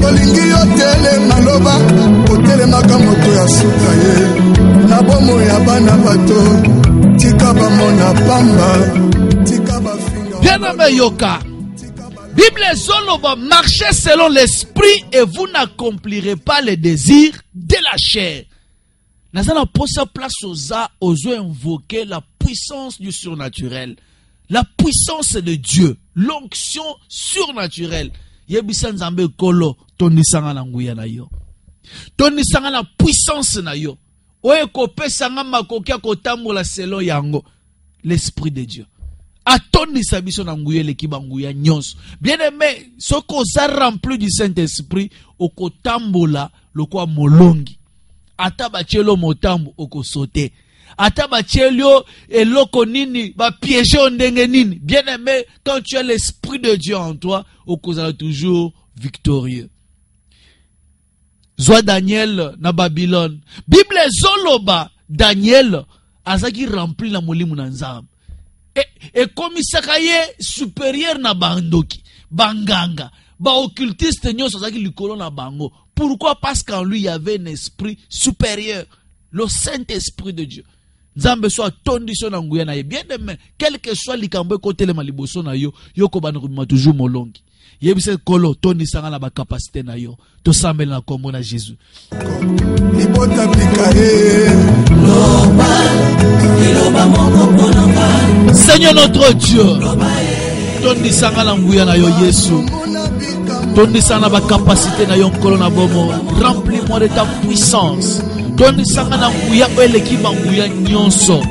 tolingi yo tele maloba otele makambo to ya suka ye na bomo ya bana bato tika bamona pamba tika bafinga. Bien-aimé yoka Bible zoloba marchez selon l'esprit et vous n'accomplirez pas les désirs de la chair. Nazana posa place aux invoquer la puissance du surnaturel, la puissance de Dieu, l'onction surnaturelle. Yebisa nzambe kolo toni sanga na nguya na yo. Toni sanga na puissance na yo. Oye ko pesa nga makokia ko tambola selon yango l'esprit de Dieu. Atoni sabiso na nguya lekiba nguya nyonso. Bien-aimé, soko za rempli du Saint-Esprit oko tambola lokwa molongi. Ataba chelo motambo oko sote. Ataba chelo eloko nini ba piéger ondenge nini. Bien aimé, quand tu as l'esprit de Dieu en toi, oko sera toujours victorieux. Zwa Daniel na Babylone. Bible zoloba Daniel azaki rempli na molimu na Nzambe. Et komisaka ye supérieur na bandoki, banganga, ba occultiste nyonso azaki likolo na bango. Pourquoi? Parce qu'en lui, il y avait un esprit supérieur. Le Saint-Esprit de Dieu. Nzambe soit condition na nguya na ye. Bien aimé, quel que soit likambo côté le maliboso na yo, yo ko banruma toujours molongi. Yebise kolo toni sanga na ba capacité na yo. To sambela na kombo na Jésus. Libota pikaye. Seigneur notre Dieu. Toni sanga na nguya na yo Yesu. Donne ça na ba capacité na yo nkolo na bomo. Remplis-moi de ta puissance. Donne ça na nguya eleki banguya nyonso.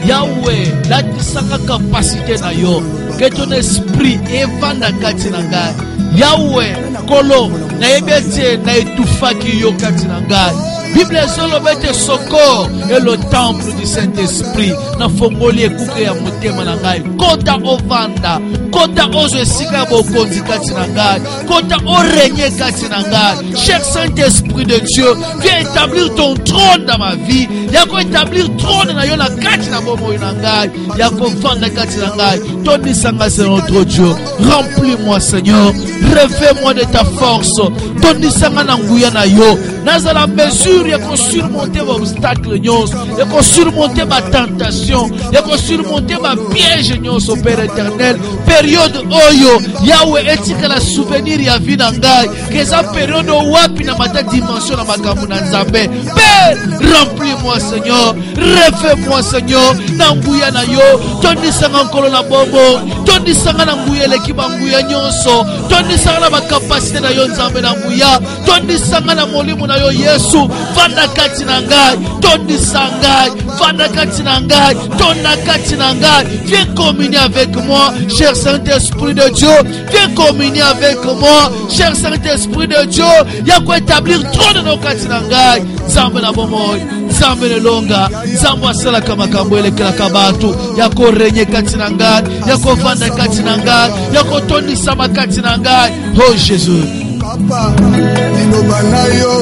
Yahweh, la tisanga capacité na yo. Que ton esprit evanda kati na ngai. Yahweh, kolo na yebete na etufaki yo kati na ngai. Bible solo bete soko et le temple du Saint-Esprit na fongoli ekuke ya motema na ngai. Kota ovanda, kota ozo esika bokonzi kati na ngai, kota o régner kati na ngai. Cher Saint-Esprit de Dieu, viens établir ton trône dans ma vie. Yako établir trône na yo na kati na bomo na ngai. Yako vanda kati na ngai. Toni sanga c'est notre Dieu. Remplis-moi Seigneur, revêt-moi de ta force. Toni sanga na nguya na yo. Dans la mesure, il faut surmonter vos obstacles, il faut surmonter ma tentation, il faut surmonter ma piège, au Père éternel. Période Oyo, Yahweh, etika la souvenir ya vie nangai, que sa période wapi na mata dimension na makambo na Nzambe. Père, remplis-moi, Seigneur, refais-moi, Seigneur, na nguya na yo, tondi sanga nkolo na bombo, tondi sanga na nguya lekiba nguya nyonso, tondi sanga na bakapasite na yo Nzambe na nguya, tondi sanga na molimo na yo Yesu, vanda kati na ngai, tondi sangai, vanda kati na ngai, tonna kati na ngai, viens communier avec moi, cher Saint-Esprit de Dieu, viens communier avec moi, cher Saint-Esprit de Dieu, yako établir trop de nos kati na ngai, Nzambe na bomoy, Nzambe le longa, Nzambe asala kama kambo ele kila kabatu, yako renye kati na ngai, yako vanda kati na ngai, yako tondi sama kati na ngai, oh Jésus. Papa, liloba na yo,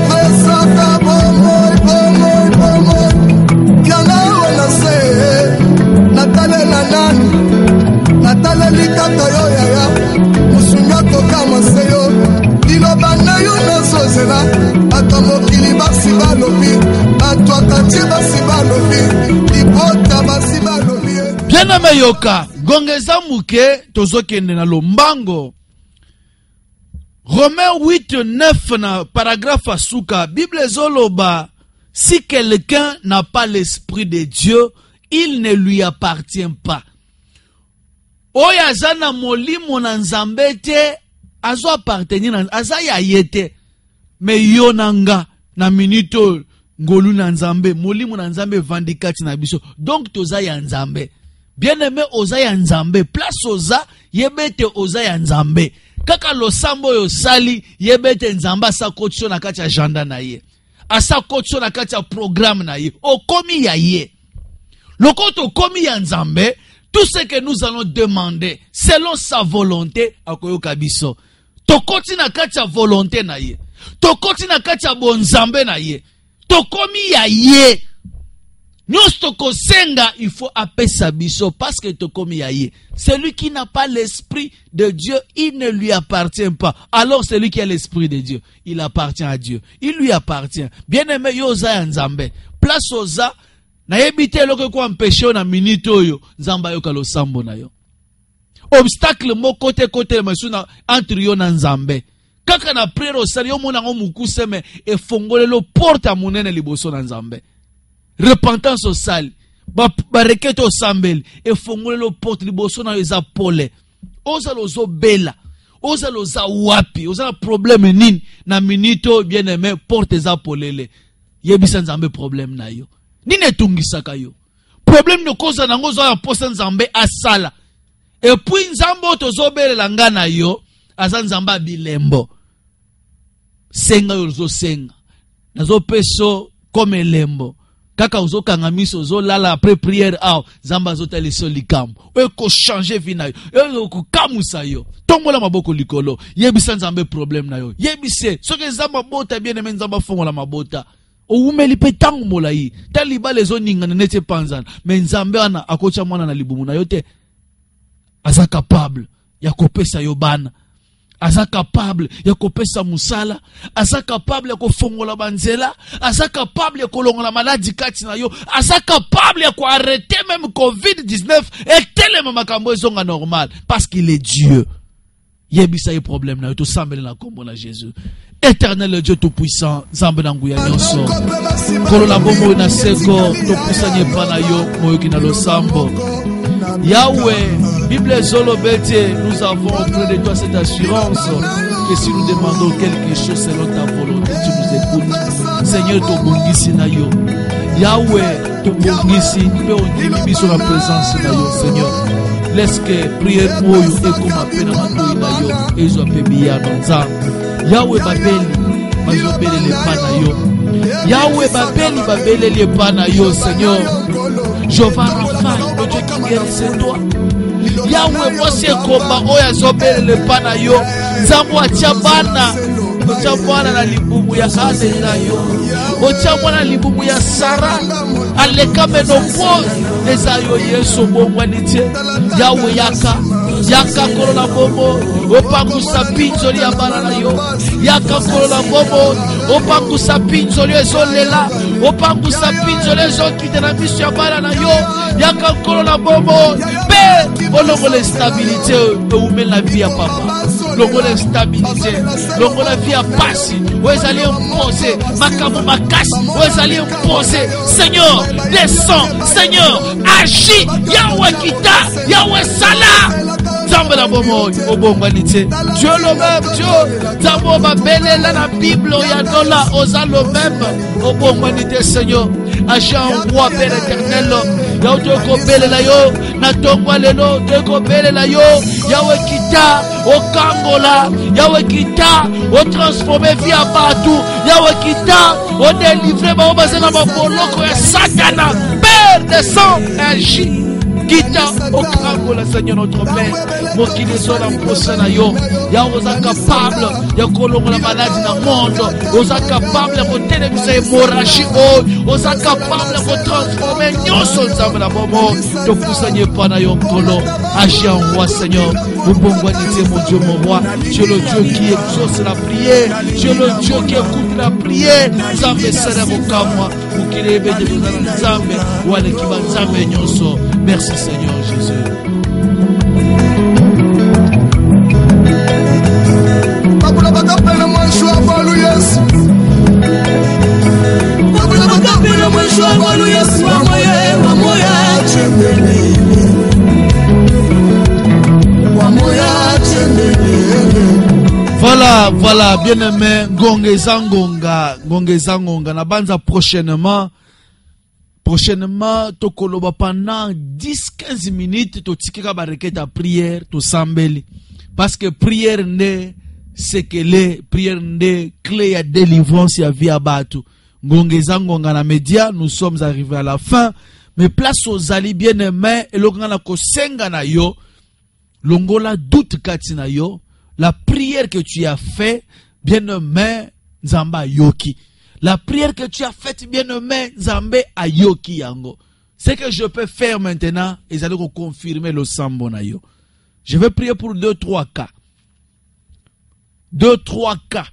presaka bomoy, yana wana se, natale la nani, natale likata yo yaya, musunga toka maseyo, liloba na yo nazozela, atamokili basi balobi, atwakati basi balobi, libota basi balobi. Bien-aimé yoka, gongeza muke tozokende na lombango. Romains 8:9 na paragraphe asuka, Bible zoloba, si quelqu'un n'a pas l'esprit de Dieu, il ne lui appartient pas. Oya zana molimo na Nzambe te, azo appartenir na aza ya yete. Me yonanga na minito ngolu na Nzambe, molimo na Nzambe vandikati na biso. Donc toza ya Nzambe. Bien-aimé oza ya Nzambe, place oza yebete oza ya Nzambe. Kaka losambo yo sali yebete Nzamba asa kotso na kati ya agenda na ye. Asa kotso na kati ya programme na ye. Okomi ya ye. Lokoto komi ya Nzambe, tout ce que nous allons demander selon sa volonté akoyoka biso. Tokoti na kati ya volonté na ye. Tokoti na kati ya bonzambe na ye. Tokomi ya ye. Il faut appeler sa biso parce que tokomi ya ye. Celui qui n'a pas l'esprit de Dieu, il ne lui appartient pas. Alors celui qui a l'esprit de Dieu, il appartient à Dieu. Il lui appartient. Bien-aimé yoza ya Nzambe. Place oza na yebite loko ko empêcher na minute yo Nzamba yo kalo sambo na yo. Obstacle mo côté masuna entre yo na Nzambe. Kaka na prière osali yo mona ngo mukuse me e fongolelo porte monene liboso na Nzambe. Repentance au sale, ba requête au sambel, et fongole le porte liboso na eza pole. Oza lozo bela, oza loza wapi, oza problème nini na minito bien aimé porte eza polele. Yebisa Nzambe problème na yo. Nini tungisaka yo. Problème no koza nango zo ya posa Nzambe asala. Et puis Nzambo tozo belela nga na yo, aza Nzamba bilembo. Senga yo zo senga. Nazo peso comme lembo. Kaka uzo kangamiso uzo lala après prière ao Zamba zota liso likam oyo ko changer vie na yo oyo ko kamusa yo tombola maboko likolo yebisa Nzambe problème na yo yebise soki Nzamba bota bien aimé Nzamba fongola mabota oumeli pe tangu molai taliba lezo ninga nete panzana mais Nzambe ana akocha mwana na libumu na yo te aza capable ya kopesa yo bana aza capable ya kopesa musala, aza capable ya kofongola banzela, aza capable ya kolongola maladie kati na yo, aza capable ya arrêter même COVID-19 et tellement makambo ezonga normal parce qu'il est Dieu. Yebisa ye problème na yo to sambela na kombo na Jésus. Éternel Dieu tout puissant, Nzambe na nguya nyonso. Kolola bombo na seko to pusanye pana yo moyo kina lo sambo. Yahweh, Bible Zolobete, nous avons auprès de toi cette assurance que si nous demandons quelque chose selon ta volonté, tu nous écoutes. Seigneur, ton bongisi na yo. Yahweh, ton bongisi, peut on dit sur la présence na yo, Seigneur. Laisse que prière moyo et comme appel à ma na yo et zo pebia nza. Yahweh babeli, mazobele le pana yo. Yahweh babeli le pana yo, Seigneur. Jehovah Rapha, le Dieu qui guérit, c'est toi. Yahweh, moi c'est combat, oya zobele le pana yo. Zambo achabana, ochabana na libumu ya ade na yo. Ochabana libumu ya Sara, aleka menopause, eza yo Yesu bongwanite. Yahweh yaka, Yaka kolola bomo. Opangu sapinzoli ya balana yo. Yaka kolola bomo. Opangu sapinzoli ezolela. Opangu sapinzoli ezokite na miso ya balana yo. Yaka kolola bomo. Pe olongo la stabilité ou la vie à papa. Longo la stabilité. Longo la vie à passer. Où est allé imposer. Makamo makas. Où est allé imposer. Seigneur, descends. Seigneur, agis. Yahweh kita. Yahweh sala. Zambe la bomo. Obonganité. Dieu le même Dieu. Zambo ma belle la Bible. Yadola osa le même. Obonganité Seigneur. Agis en roi Père éternel. Yahweh te belle la yo. Natongwa lelo. Te belle la yo. Yahweh kita. Au Kangola. Yahweh kita. Au transformer vie à partout. Yahweh kita. Au délivrer. Au basé dans ma boloko. Satana. Père descend. Agis. Kita au Kangola, Seigneur notre Père. Moi qui les sois en possession, ya osa capable, ya kolongo la maladie dans le monde, osa capable de téléviser hémorragie, osa capable de transformer nyonso nzambe na bomo. Te poussanye pas na yonkolo, agis en roi Seigneur. Au bon mon Dieu, mon roi. Tu es le Dieu qui exauce la prière. Tu es le Dieu qui écoute la prière. Nzambe sera mokamwa, ukirebe de nzambe, wale kiba nzambe nyonso. Merci Seigneur Jésus. Voilà, bien aimé, Ngongeza Ngonga, na banza prochainement, tokoloba pendant 10-15 minutes, to tikika bareketa prière, to sambeli. Parce que prière n'est, c'est que les prières n'est clé à délivrance ya vie à batu. Ngongeza Ngonga na média, nous sommes arrivés à la fin, mais place aux ali bien aimé, et l'ongana ko senga na yo, longola doute katina yo, la prière que tu as fait, bien-aimé, Nzamba Yoki. La prière que tu as faite, bien-aimé, Nzambe Ayoki Yango. Ce que je peux faire maintenant, ils allaient confirmer le sambo na yo. Je vais prier pour 2-3 cas. 2-3 cas.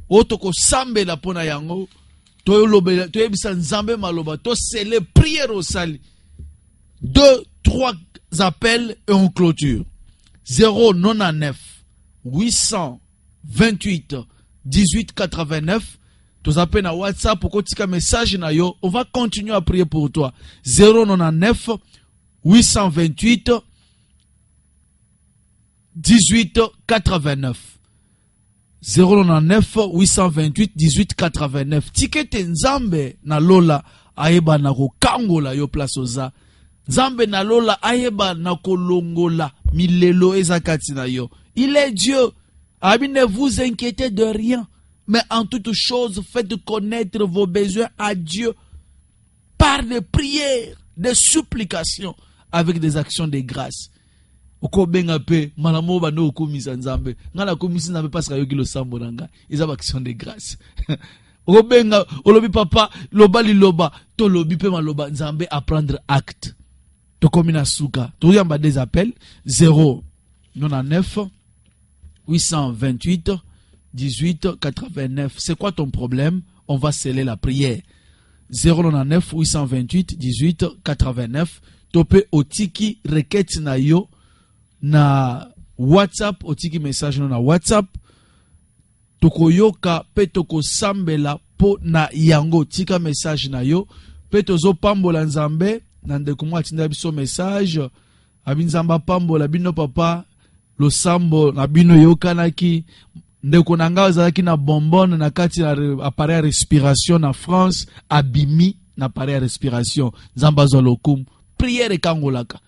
Otoko sambe la pona yango. To yebisa Nzambe maloba. To c'est les prières au sali. 2-3 appels et on clôture. 099 828 1889. Tu appelles à WhatsApp pour que tu message na yo. On va continuer à prier pour toi. 099 828 1889. 099 828 1889. Ticket Nzambe na lola aeba na ko kangola yo place oza. Nzambe na lola aeba na kolongola milelo ezakati na yo. Il est Dieu. Amis, ne vous inquiétez de rien. Mais en toute chose, faites connaître vos besoins à Dieu par des prières, des supplications, avec des actions de grâce. Okobenga pe malamo ba no komisa Nzambe. Ngala komisa Nzambe parce que yoki lo sambo nanga. Ils ont action de grâce. Okobenga olobi papa loba li loba to lobi pe maloba Nzambe à prendre acte. To komina suka. To yamba des appels 099 828 1889. C'est quoi ton problème? On va sceller la prière. 099 828 1889. Topé otiki requête na yo na WhatsApp, otiki message na WhatsApp. Tokoyoka pe toko sambela po na yango tika message na yo. Pe tozo pambola Nzambe nande kumwa tinda biso message. Abinzamba pambola bino papa lo sambo na bino yokanaki ndeko nanga ozalaki na bonbonne na kati na appareil à respiration na France abimi na appareil à respiration Nzamba zolokum prière kangolaka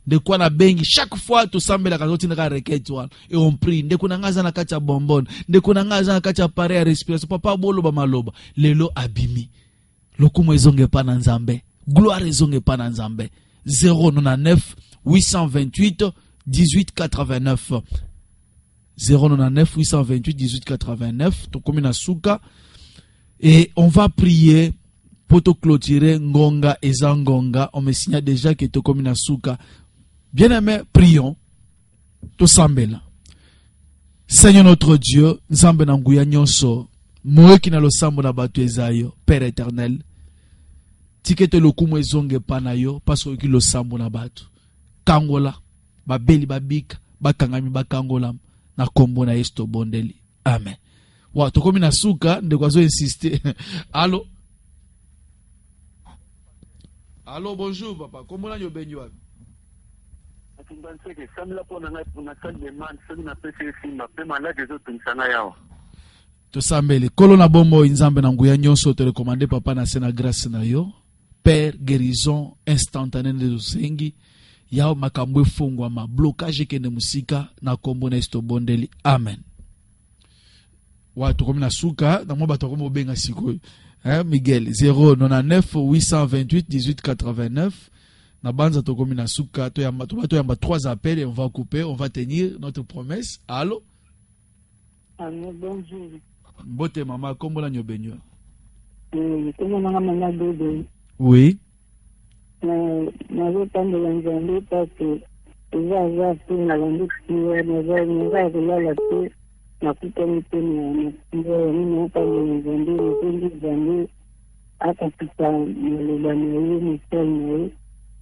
ndeko na bengi chaque fois to sambela kazoti na requête wana et on prie ndeko nanga za na kati ya bonbonne ndeko nanga za na kati ya appareil à respiration papa boloba maloba lelo abimi lokumu ezonge pa na Nzambe gloire ezonge pa na Nzambe 099 828 1889 099 828 1889 Tokomina Souka. Et on va prier pour te clôturer Ngonga et Zangonga. On me signale déjà que Tokomina Souka. Bien aimé, prions. Tosambela. Seigneur notre Dieu, Nzambe na nguya nyonso, moeki na losambo na batu ezayo, Père éternel. Tikete lokumu ezonge pana yo, paso ki losambo na batu. Kangola, babeli babika, bakangami bakangola, na kombo na Yesu bondeli. Amen. Wa tokomi na suka, ndekwazo insister. Allô? Allô, bonjour papa. Comment na yo benyo wapi? Tosambele kolo na bombo Nzambe na nguya nyonso te recommander papa na sena grâce na yo. Père, guérison instantanée de dosengi. Yao makambwe fungwa ma blocage kende musika na kombo na Yesu bondeli. Amen. Watu komi na suka na mwa bato komo benga sikoyo. Miguel 099 828 1889. Na banza tokomi na suka to yamba 3 appels et on va couper, on va tenir notre promesse. Allô? Allô, bonjour. Mbote mama kombo na nyobenyo. Comment on a maman dodo? Oui. Na zotando wanzande parce que za tu na wandu kiwa na za kulala tu na kutani tena na ndio mimi hapa wanzande ndio hata pita nilibana hiyo mstari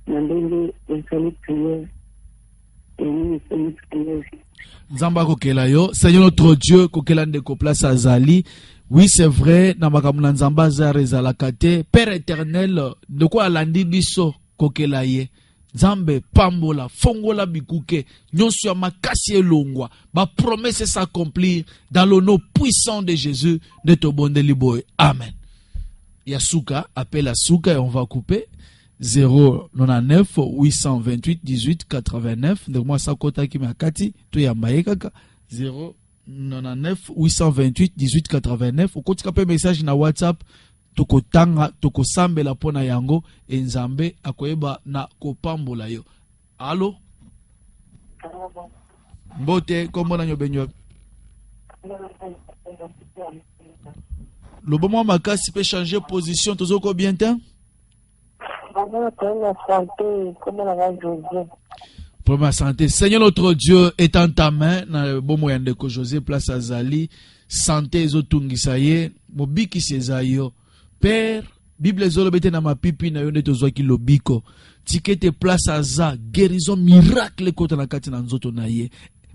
na ndio insalitrier Nzamba kokela yo, Seigneur notre Dieu, kokela ndeko place azali. Oui, c'est vrai, na makamuna nzamba za rezala kate. Père éternel, de quoi alandi biso kokela ye. Nzambe pambola, fongola bikuke, nyonso ya makasi elongwa. Ba promesse s'accomplir dans le nom puissant de Jésus de tobondeli boy. Amen. Yasuka, appelle à Souka et on va couper. 099 828 18 89. Donc moi ça kota ki makati to yambaye kaka 099 828 18 89. Okotika pe message na WhatsApp toko tanga toko sambela pona yango enzambe akoyeba na kopambola yo. Allô? Mbote kombo na nyobenyo. Le moment makasi peut changer position tozoko bien temps. Pour ma santé, Seigneur notre Dieu est en ta main. Na bomo yande ko José place azali santé ezotungisa ye mobiki sezayo. Père, Bible zolo bete na mapipi na yonde tozwaki lobiko. Tikete place aza guérison miracle kota na kati na nzoto na ye.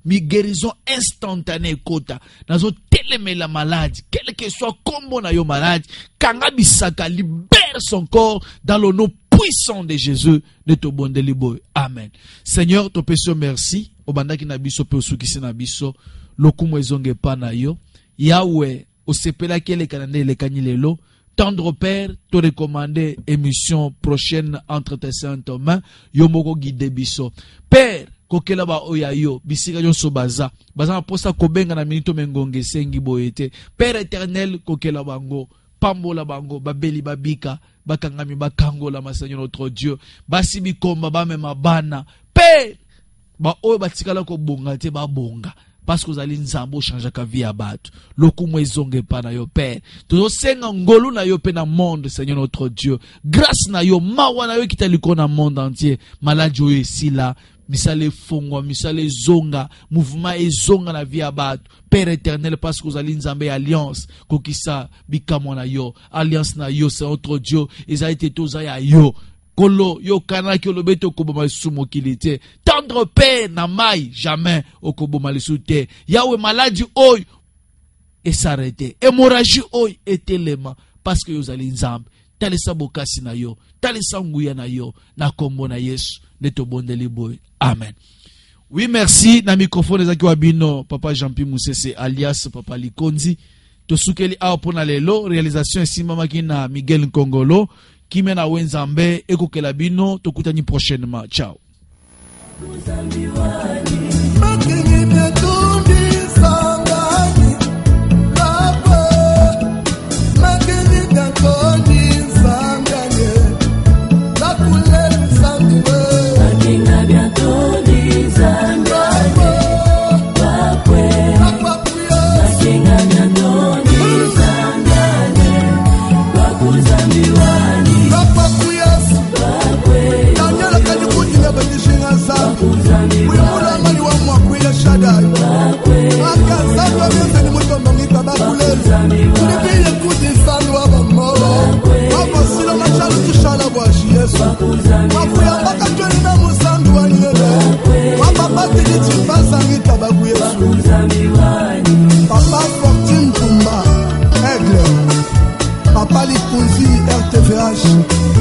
Mi guérison instantanée kota. Nazo teleme la maladie. Quel que soit combo na yo malade. Kanga bisaka libère son corps dans le nom puissant de Jésus de to bondeli boy. Amen. Seigneur, to peso merci. Obandaki na biso pe osukisi na biso. Lokumu ezonge pa na yo. Yahweh, osepela kele kanande le kanyilelo. Tendre Père, te recommander émission prochaine entre tes saintes mains. Yomoko guide biso. Père, kokela ba oyayo bisika nyonso baza na posa kobenga na minito mengonge sengi boyete. Père éternel, kokela bango pambola bango babeli babika bakangami bakangola ma Seigneur notre Dieu basi bikomba bamema bana Père ba oyo batikala ko bonga te ba bonga parce que zali nzambo change ka vie ya bato lokumu ezonge pa na yo Père tozo senga ngolu na yo pe na monde Seigneur notre Dieu grâce na yo mawa na yo kitaliko na monde entier maladie oyo esila misale fongwa, misale zonga, mouvement et zonga na vie abat. Père éternel, parce que vous allez nzambe alliance, kokisa, bikamo na yo, alliance na yo, c'est notre Dieu, ils a été tous à yo. Kolo, yo kana ki olobete okoboma sumo kilite. Tendre Père na mai, jamais okoboma lisute. Yahweh maladie oy, et s'arrêter. Hémorragie oy, et téléma, parce que vous allez nzambe. Talisa bokasi na yo, talisa nguya na yo, na kombo na Yesu, ne to bondeli boy. Amen. Oui, merci. Na microphone ezaki wabino, Papa Jean-Pierre Moussese, alias Papa Likonzi. To sukeli a pona lelo, réalisation esimama ki na Miguel Nkongolo, ki mena wenzambe, eko kelabino, to kutani prochainement. Ciao. We courage.